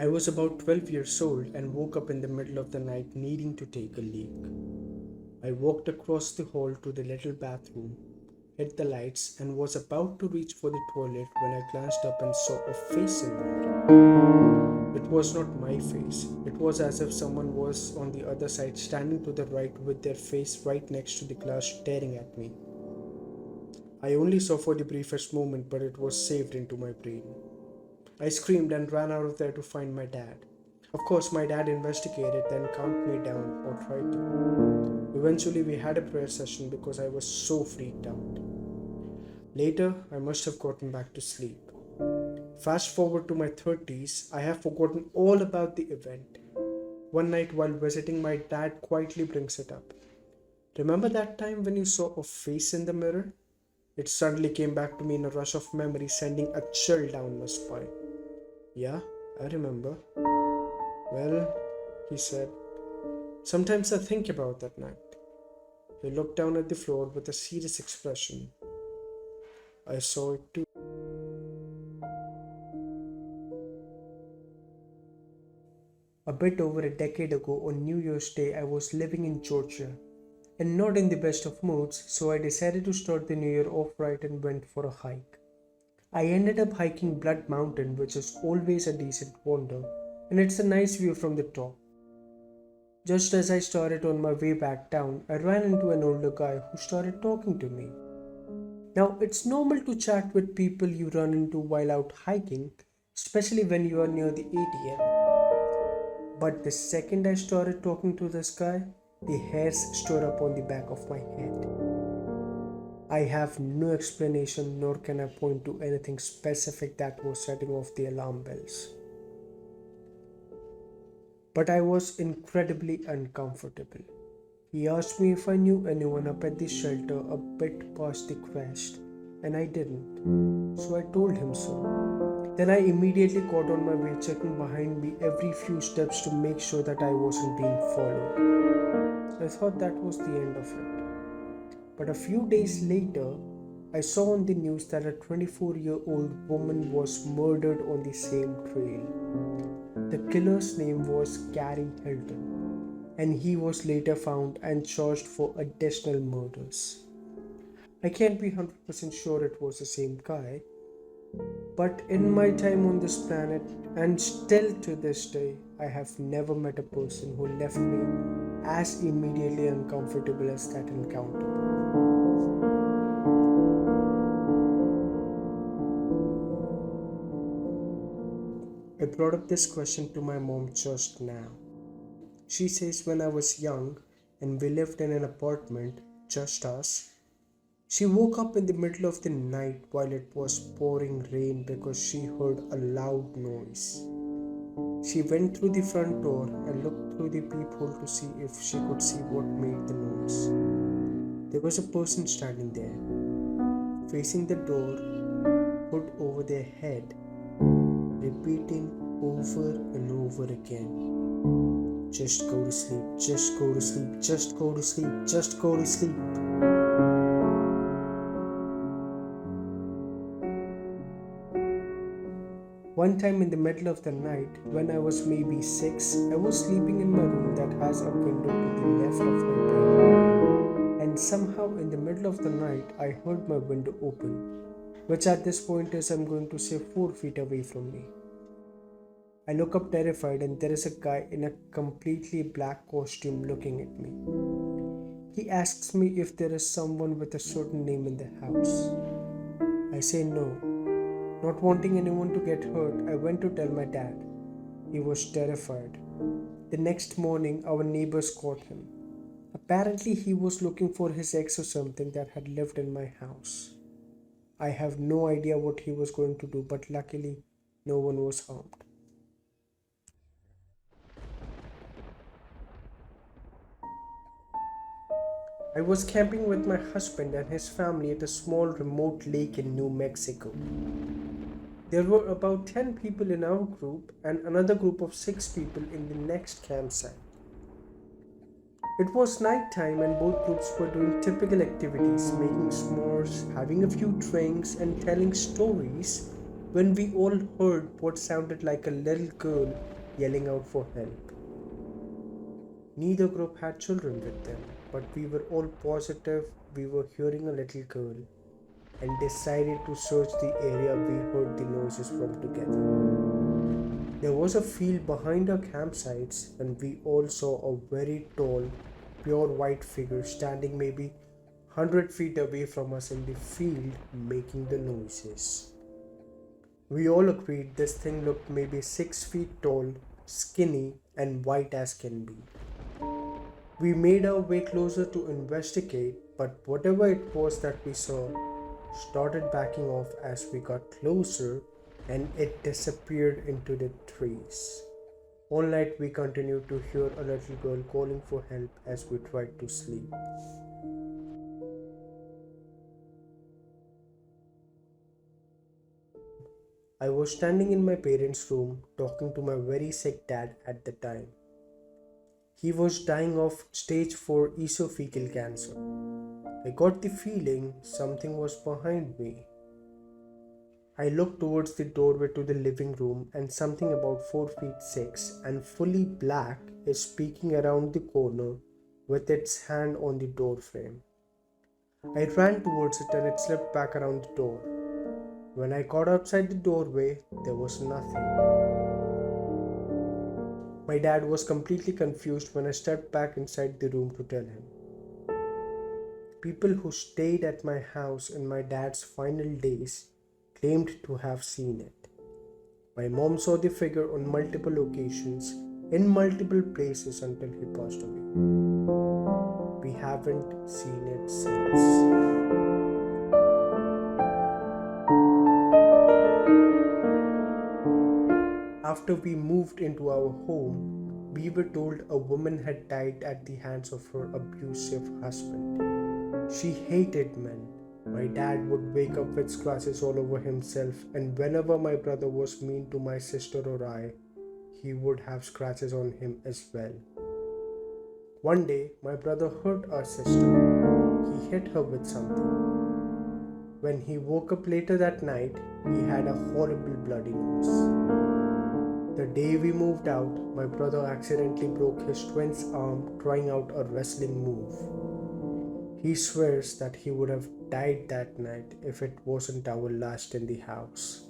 I was about 12 years old and woke up in the middle of the night needing to take a leak. I walked across the hall to the little bathroom, hit the lights, and was about to reach for the toilet when I glanced up and saw a face in the mirror. It was not my face. It was as if someone was on the other side, standing to the right with their face right next to the glass, staring at me. I only saw for the briefest moment, but it was saved into my brain. I screamed and ran out of there to find my dad. Of course, my dad investigated, then calmed me down, or tried to. Eventually, we had a prayer session because I was so freaked out. Later, I must have gotten back to sleep. Fast forward to my 30s, I have forgotten all about the event. One night while visiting, my dad quietly brings it up. Remember that time when you saw a face in the mirror? It suddenly came back to me in a rush of memory, sending a chill down my spine. Yeah, I remember. Well, he said, sometimes I think about that night. He looked down at the floor with a serious expression. I saw it too. A bit over a decade ago on New Year's Day, I was living in Georgia and not in the best of moods, so I decided to start the new year off right and went for a hike. I ended up hiking Blood Mountain, which is always a decent wander, and it's a nice view from the top. Just as I started on my way back down, I ran into an older guy who started talking to me. Now, it's normal to chat with people you run into while out hiking, especially when you are near the ATM. But the second I started talking to this guy, the hairs stood up on the back of my head. I have no explanation nor can I point to anything specific that was setting off the alarm bells. But I was incredibly uncomfortable. He asked me if I knew anyone up at the shelter a bit past the crest, and I didn't. So I told him so. Then I immediately got on my way, checking behind me every few steps to make sure that I wasn't being followed. I thought that was the end of it. But a few days later, I saw on the news that a 24-year-old woman was murdered on the same trail. The killer's name was Gary Hilton, and he was later found and charged for additional murders. I can't be 100% sure it was the same guy, but in my time on this planet, and still to this day, I have never met a person who left me as immediately uncomfortable as that encounter. I brought up this question to my mom just now. She says when I was young and we lived in an apartment, just us, she woke up in the middle of the night while it was pouring rain because she heard a loud noise. She went through the front door and looked through the peephole to see if she could see what made the noise. There was a person standing there, facing the door, hood over their head, repeating over and over again, just go to sleep, just go to sleep, just go to sleep, just go to sleep. One time in the middle of the night, when I was maybe 6, I was sleeping in my room that has a window to the left of my bed. And somehow in the middle of the night, I heard my window open, which at this point is, I'm going to say, 4 feet away from me. I look up terrified and there is a guy in a completely black costume looking at me. He asks me if there is someone with a certain name in the house. I say no. Not wanting anyone to get hurt, I went to tell my dad. He was terrified. The next morning, our neighbors caught him. Apparently, he was looking for his ex or something that had lived in my house. I have no idea what he was going to do, but luckily, no one was harmed. I was camping with my husband and his family at a small remote lake in New Mexico. There were about 10 people in our group and another group of 6 people in the next campsite. It was night time and both groups were doing typical activities, making s'mores, having a few drinks and telling stories when we all heard what sounded like a little girl yelling out for help. Neither group had children with them, but we were all positive we were hearing a little girl and decided to search the area we heard the noises from together. There was a field behind our campsites, and we all saw a very tall, pure white figure standing maybe 100 feet away from us in the field making the noises. We all agreed this thing looked maybe 6 feet tall, skinny, and white as can be. We made our way closer to investigate, but whatever it was that we saw started backing off as we got closer and it disappeared into the trees. All night we continued to hear a little girl calling for help as we tried to sleep. I was standing in my parents' room talking to my very sick dad at the time. He was dying of stage 4 esophageal cancer. I got the feeling something was behind me. I looked towards the doorway to the living room and something about 4 feet 6 and fully black is peeking around the corner with its hand on the door frame. I ran towards it and it slipped back around the door. When I got outside the doorway, there was nothing. My dad was completely confused when I stepped back inside the room to tell him. People who stayed at my house in my dad's final days claimed to have seen it. My mom saw the figure on multiple occasions in multiple places until he passed away. We haven't seen it since. After we moved into our home, we were told a woman had died at the hands of her abusive husband. She hated men. My dad would wake up with scratches all over himself, and whenever my brother was mean to my sister or I, he would have scratches on him as well. One day, my brother hurt our sister. He hit her with something. When he woke up later that night, he had a horrible bloody nose. The day we moved out, my brother accidentally broke his twin's arm trying out a wrestling move. He swears that he would have died that night if it wasn't our last in the house.